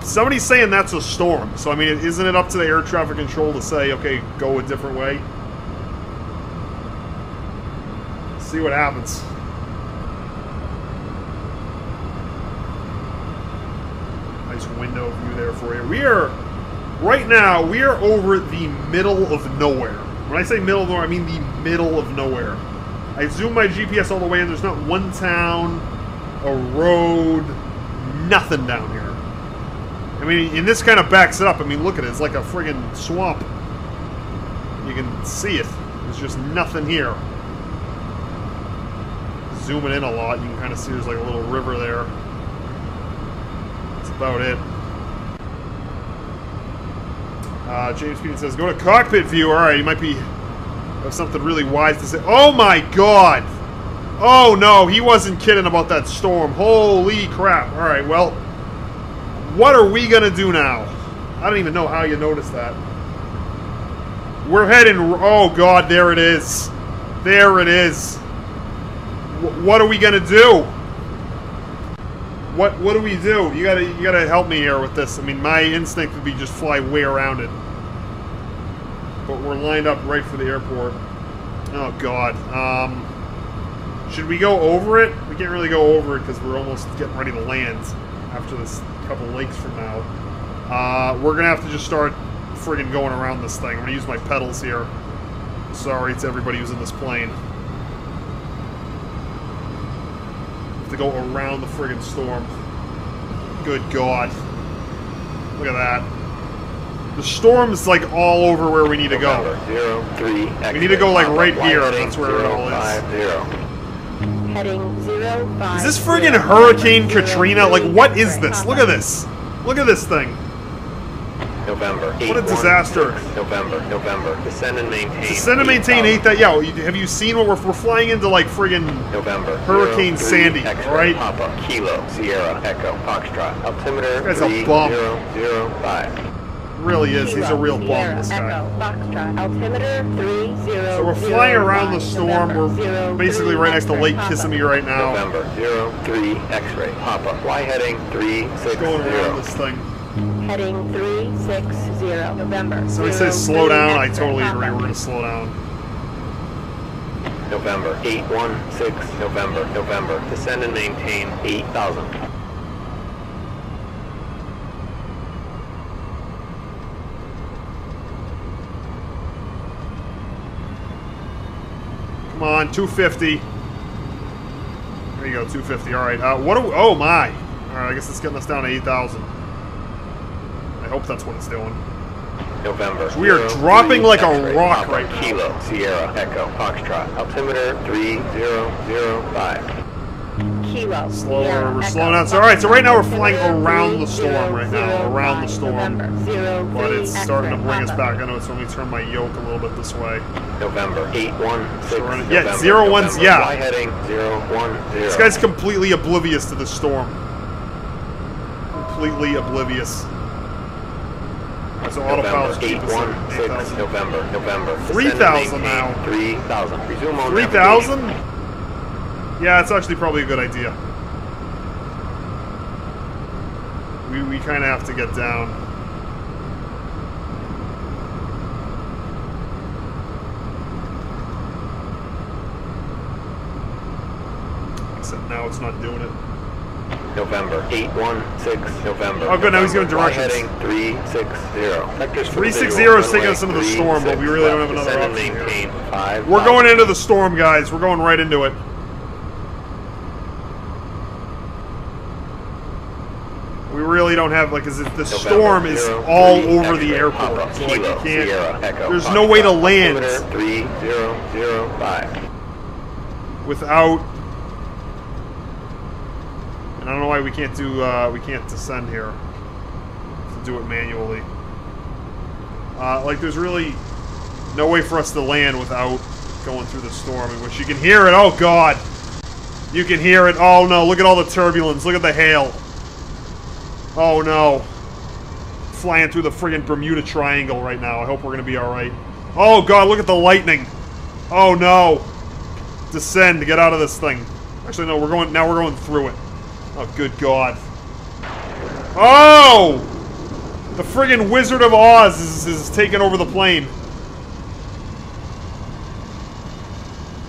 somebody's saying that's a storm. So, I mean, isn't it up to the air traffic control to say, okay, go a different way? See what happens. Nice window view there for you. Right now, we are over the middle of nowhere. When I say middle of nowhere, I mean the middle of nowhere. I zoom my GPS all the way in. There's not one town, a road, nothing down here. I mean, and this kind of backs it up. I mean, look at it. It's like a friggin' swamp. You can see it. There's just nothing here. Zooming in a lot, you can kind of see there's like a little river there. That's about it. James Peterson says, go to cockpit view. All right, you might have something really wise to say. Oh my God! Oh no, he wasn't kidding about that storm. Holy crap! All right, well, what are we gonna do now? I don't even know how you noticed that. We're heading. Oh God, there it is. There it is. What are we gonna do? What do we do? You gotta help me here with this. I mean, my instinct would be just fly way around it. But we're lined up right for the airport. Oh God. Should we go over it? We can't really go over it because we're almost getting ready to land after this couple lakes from now. We're gonna have to just start friggin' going around this thing. I'm gonna use my pedals here. Sorry to everybody who's in this plane. Have to go around the friggin' storm. Good God. Look at that. The storm's like all over where we need to go. We need to go like right here. That's where it all is. Heading 050. Is this friggin' Hurricane Katrina? Like, what is this? Look at this. Look at this thing. November. What a disaster. November. Descend and maintain. Descend and maintain 8,000. Yeah, have you seen what we're flying into, like, friggin' November. Hurricane Sandy, right? Papa, Kilo, Sierra, Echo, Foxtrot. Altimeter This guy's a bum. 3005. Really is. He's a real bum, this guy. Echo, Foxtrot. Altimeter 30. So we're flying around the storm. We're basically right next to Lake Kissimmee right now. November. 03 X-ray. Papa. Fly heading 360. Going around this thing. Heading 360. November. So he says slow down. I totally agree. We're going to slow down. November. 816. November. Descend and maintain 8,000. Come on, 250. There you go, 250. All right. What do we, oh my. All right, I guess it's getting us down to 8,000. I hope that's what it's doing. November. So we are dropping like a rock right now. Kilo, Sierra, Echo, Foxtrot. Altimeter 3005. Kilo. Slower, we're slowing down. So, alright, so right now we're flying around the storm right now. Around the storm. But it's starting to bring us back. I know, so let me turn my yoke a little bit this way. November 816. Yeah, 01's, yeah. Fly heading 010. This guy's completely oblivious to the storm. Completely oblivious. Alright, so Autopilot's keep us at 8,000. November. 3,000 now. 3,000. Resume on 3,000? Yeah, it's actually probably a good idea. We kind of have to get down. Except now it's not doing it. November 816. November. Oh, good. Now he's going directions. Heading 360. 360 is taking us into the storm, but we really don't have another option here. We're going into the storm, guys. We're going right into it. We really don't have, like, because the storm is all over the airport. So, like, you can't, there's no way to land without, and I don't know why we can't descend here to do it manually. Like, there's really no way for us to land without going through the storm, in which you can hear it. Oh, God. You can hear it. Oh, no. Look at all the turbulence. Look at the hail. Oh, no. Flying through the friggin' Bermuda Triangle right now. I hope we're going to be alright. Oh, God. Look at the lightning. Oh, no. Descend. Get out of this thing. Actually, no. Now we're going through it. Oh, good God. Oh! The friggin' Wizard of Oz is taking over the plane.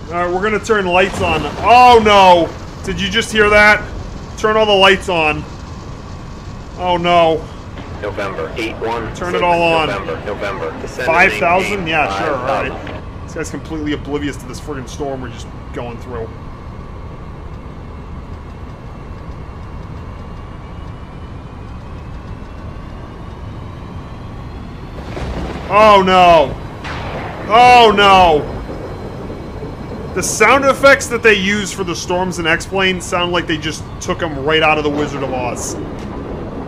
Alright, we're gonna turn lights on. Oh, no! Did you just hear that? Turn all the lights on. Oh, no. November 816. Turn it all on. November. 5,000? Yeah, sure. Alright. This guy's completely oblivious to this friggin' storm we're just going through. Oh, no. Oh, no. The sound effects that they use for the storms in X-Plane sound like they just took them right out of the Wizard of Oz.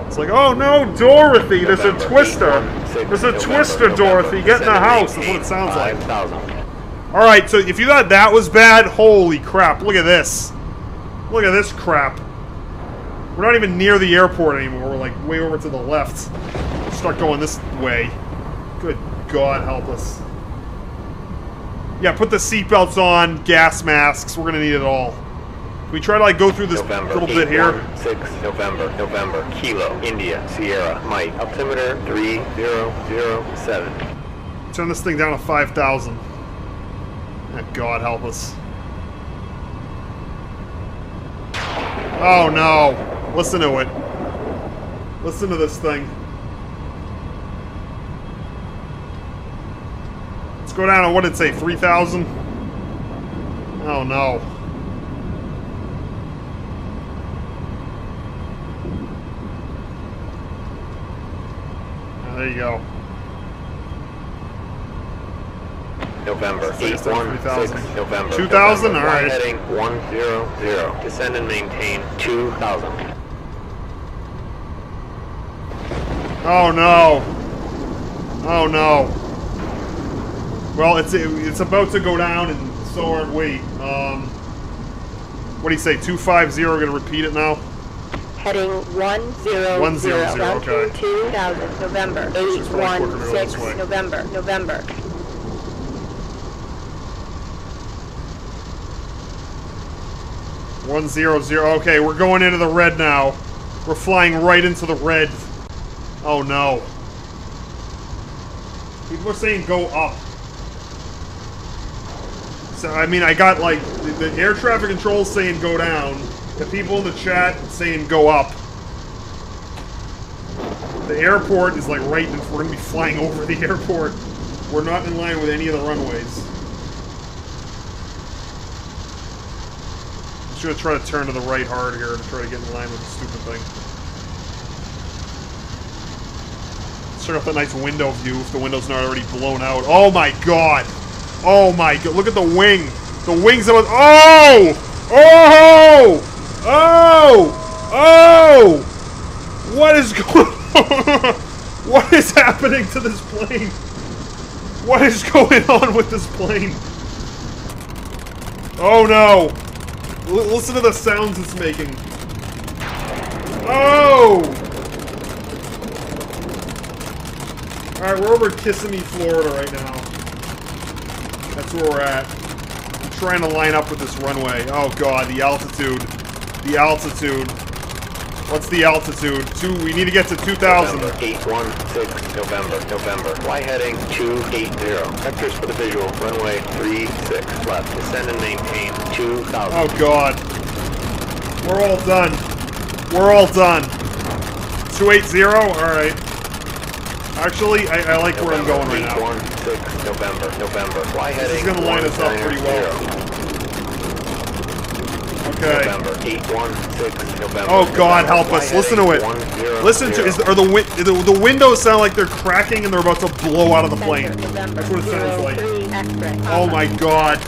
It's like, oh no, Dorothy, there's a twister. There's a twister, Dorothy. Get in the house. That's what it sounds like. Alright, so if you thought that was bad, holy crap. Look at this. Look at this crap. We're not even near the airport anymore. We're like way over to the left. We'll start going this way. Good God, help us. Yeah, put the seatbelts on, gas masks. We're gonna need it all. Can we try to like go through this little bit here? 6 November, Kilo, India, Sierra, Mike, altimeter 3007. Turn this thing down to 5,000. Oh, God help us. Oh no. Listen to it. Listen to this thing. go down to, what did it say, 3,000? Oh, no. Oh, there you go. November, 816, November. 2,000? All right. Heading 100. Descend and maintain 2,000. Oh, no. Oh, no. Well, it's about to go down, and so aren't we. What do you say, 250? We're going to repeat it now? Heading 100. 100, okay. 2,000, November. 816, November. 100. Okay, we're going into the red now. We're flying right into the red. Oh, no. People are saying go up. So, I mean, I got, like, the air traffic control saying go down. The people in the chat saying go up. The airport is, like, right, and we're going to be flying over the airport. We're not in line with any of the runways. I'm just going to try to turn to the right hard here to try to get in line with the stupid thing. Let's check out that nice window view if the window's not already blown out. Oh, my God. Oh my god, look at the wing. The wings of it. Oh! Oh! Oh! Oh! What is going on? What is happening to this plane? What is going on with this plane? Oh no! Listen to the sounds it's making. Oh! Alright, we're over at Kissimmee, Florida right now. That's where we're at. I'm trying to line up with this runway. Oh god, the altitude. The altitude. What's the altitude? We need to get to 2,000. 816, November. Fly heading 280. Vectors for the visual. Runway 36 left. Descend and maintain 2,000. Oh god. We're all done. We're all done. 280? Alright. Actually, I like where I'm going right now. 816, November. Fly heading. This is going to line us up pretty well. Okay. November, 816, November. Oh God, help us! Listen to it. Listen to the windows sound like they're cracking and they're about to blow out of the plane. That's what it sounds like. Oh my God!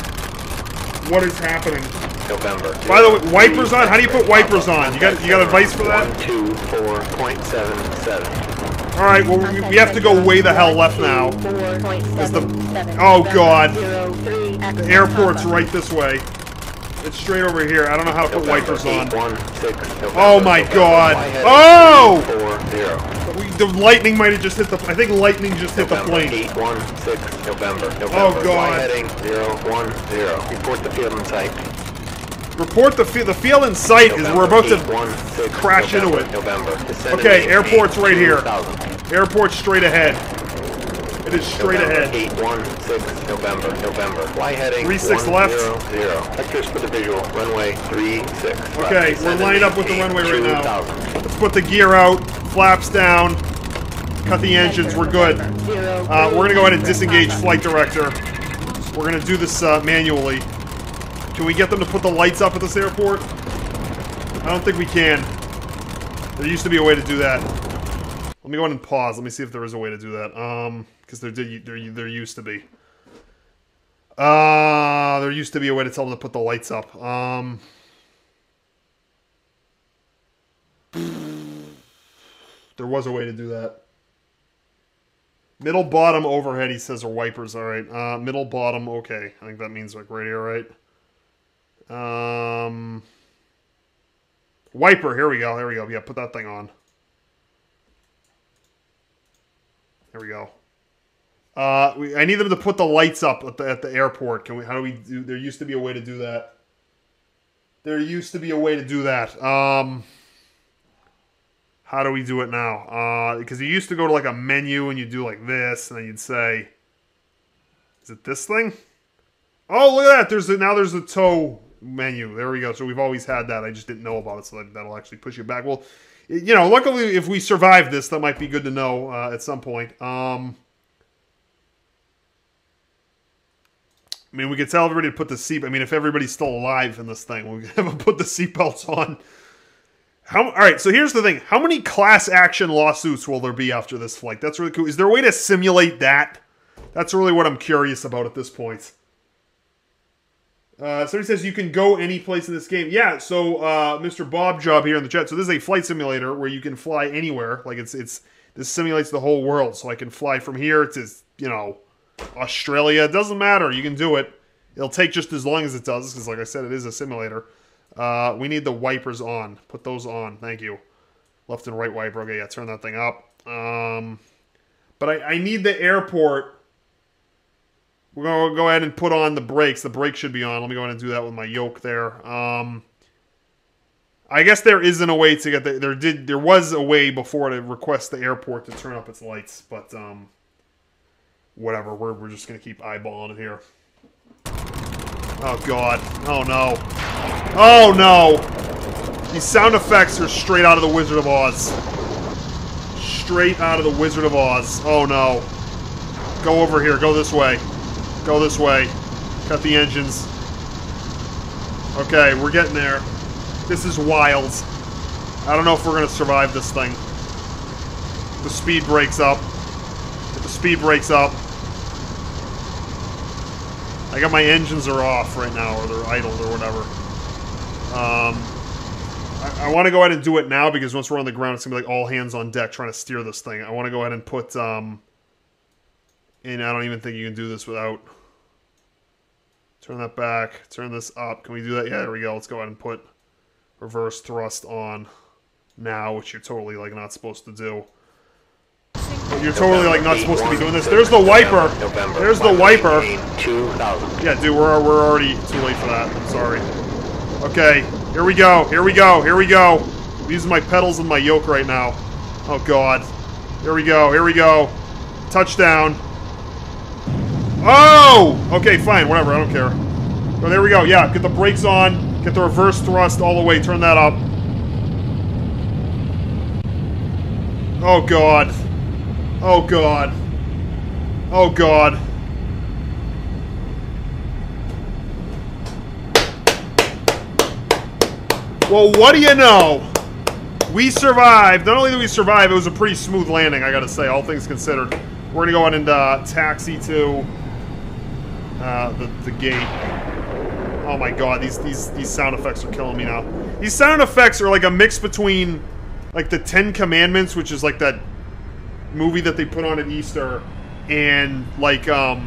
What is happening? November. By the way, wipers on. How do you put wipers on? You got advice for that? 124.77. All right. Well, we have to go way the hell left now. Oh God! The airport's right this way. It's straight over here. I don't know how to put wipers on. Oh my god. Oh! The lightning might have just hit the... I think lightning just hit the plane. 816, November. Oh god. Heading 010. Report the field in sight. Report the field in sight is we're about to crash into it. Okay, airport's right here. Airport's straight ahead. It is straight ahead. 816, November. Fly heading 36 left. 0. Vectors for the visual. Runway 36. Okay, we're lined up with the runway right now. Let's put the gear out. Flaps down. Cut the engines. We're good. We're going to go ahead and disengage flight director. We're going to do this manually. Can we get them to put the lights up at this airport? I don't think we can. There used to be a way to do that. Let me go ahead and pause. Let me see if there is a way to do that. Because there used to be. There used to be a way to tell them to put the lights up. There was a way to do that. Middle, bottom, overhead, he says, are wipers. All right. Middle, bottom, okay. I think that means like right here, right? Wiper, here we go. There we go. Yeah, put that thing on. There we go. I need them to put the lights up at the airport. Can we? How do we do? There used to be a way to do that. There used to be a way to do that. How do we do it now? Because you used to go to like a menu and you do like this, and then you'd say, "Is it this thing?" Oh, look at that! Now there's a tow menu. There we go. So we've always had that. I just didn't know about it, so that'll actually push you back. Well, you know, luckily if we survive this, that might be good to know at some point. I mean, we could tell everybody to put the seat... I mean, if everybody's still alive in this thing, we have them put the seatbelts on. Alright, so here's the thing. How many class action lawsuits will there be after this flight? That's really cool. Is there a way to simulate that? That's really what I'm curious about at this point. Somebody says you can go any place in this game. Yeah, so Mr. Bob Job here in the chat. So this is a flight simulator where you can fly anywhere. Like this simulates the whole world. So I can fly from here to, you know, Australia. It doesn't matter. You can do it. It'll take just as long as it does because, like I said, it is a simulator. We need the wipers on. Put those on. Thank you. Left and right wiper. Okay, yeah, turn that thing up. But I need the airport. We're going to go ahead and put on the brakes. The brakes should be on. Let me go ahead and do that with my yoke there. I guess there isn't a way to get the... There was a way before to request the airport to turn up its lights. But, whatever. We're just going to keep eyeballing it here. Oh, God. Oh, no. Oh, no. These sound effects are straight out of the Wizard of Oz. Straight out of the Wizard of Oz. Oh, no. Go over here. Go this way. Go this way. Cut the engines. Okay, we're getting there. This is wild. I don't know if we're going to survive this thing. The speed breaks up. The speed breaks up. I got my engines are off right now, or they're idled or whatever. I want to go ahead and do it now because once we're on the ground, it's going to be like all hands on deck trying to steer this thing. I want to go ahead and put... And I don't even think you can do this without... Turn that back. Turn this up. Can we do that? Yeah, there we go. Let's go ahead and put reverse thrust on now, which you're totally, like, not supposed to do. You're totally, like, not supposed to be doing this. There's the wiper. There's the wiper. Yeah, dude, we're already too late for that. I'm sorry. Okay, here we go. Here we go. Here we go. I'm using my pedals and my yoke right now. Oh, God. Here we go. Here we go. Touchdown. Oh! Okay, fine. Whatever. I don't care. Oh, there we go. Yeah, get the brakes on. Get the reverse thrust all the way. Turn that up. Oh, God. Oh, God. Oh, God. Well, what do you know? We survived. Not only did we survive, it was a pretty smooth landing, I gotta say, all things considered. We're gonna go on and taxi to the gate. Oh my God, these sound effects are killing me now. These sound effects are like a mix between like the 10 Commandments, which is like that movie that they put on at Easter, and like the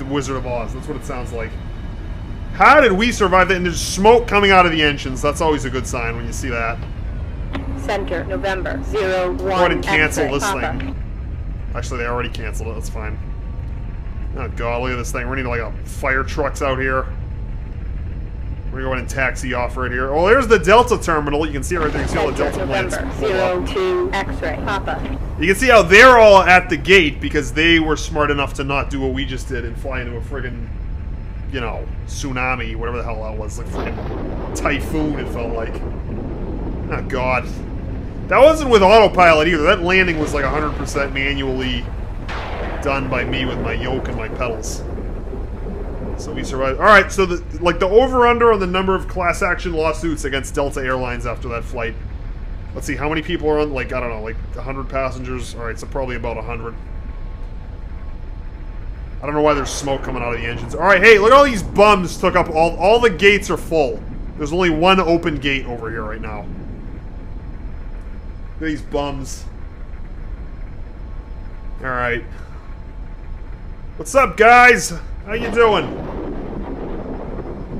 Wizard of Oz. That's what it sounds like. How did we survive that? And there's smoke coming out of the engines. That's always a good sign when you see that. Center, November, 01. Go ahead and cancel this Papa. thing. Actually, they already canceled it. That's fine. Oh, God, look at this thing. We're needing, like, a fire trucks out here. We're going to go ahead and taxi off right here. Oh, there's the Delta terminal. You can see it right there. You can see all the Delta planes. November, 02, X-ray, Papa. You can see how they're all at the gate because they were smart enough to not do what we just did and fly into a friggin', you know, tsunami, whatever the hell that was. Like friggin' typhoon, it felt like. Oh, God. That wasn't with autopilot either. That landing was like 100% manually done by me with my yoke and my pedals. So we survived. Alright, so the over-under on the number of class action lawsuits against Delta Airlines after that flight. Let's see, how many people are on, like, I don't know, like 100 passengers? Alright, so probably about 100. I don't know why there's smoke coming out of the engines. Alright, hey, look at all these bums took up, all the gates are full. There's only one open gate over here right now. Look at these bums. Alright. What's up, guys? How you doing?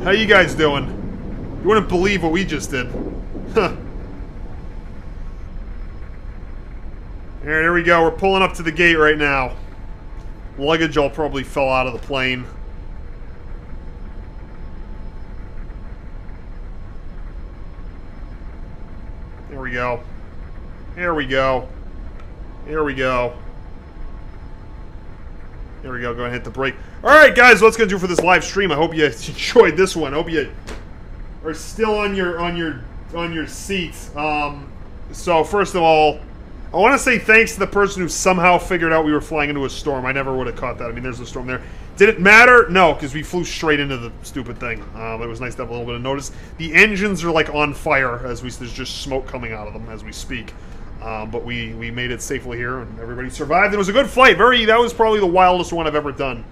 How you guys doing? You wouldn't believe what we just did. Huh. There we go. We're pulling up to the gate right now. Luggage all probably fell out of the plane. There we go. There we go. Here we go. There we go. Go ahead and hit the brake. Alright, guys, what's going to do for this live stream? I hope you enjoyed this one. I hope you are still on your seats. So, first of all, I want to say thanks to the person who somehow figured out we were flying into a storm. I never would have caught that. I mean, there's a storm there. Did it matter? No, because we flew straight into the stupid thing. It was nice to have a little bit of notice. The engines are like on fire as there's just smoke coming out of them as we speak. But we made it safely here, and everybody survived. It was a good flight. That was probably the wildest one I've ever done.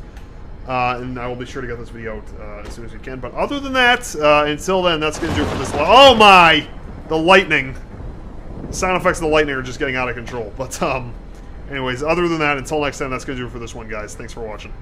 And I will be sure to get this video out as soon as we can. But other than that, until then, that's going to do it for this. Oh my! The lightning. The sound effects of the lightning are just getting out of control. But anyways, other than that, until next time, that's going to do it for this one, guys. Thanks for watching.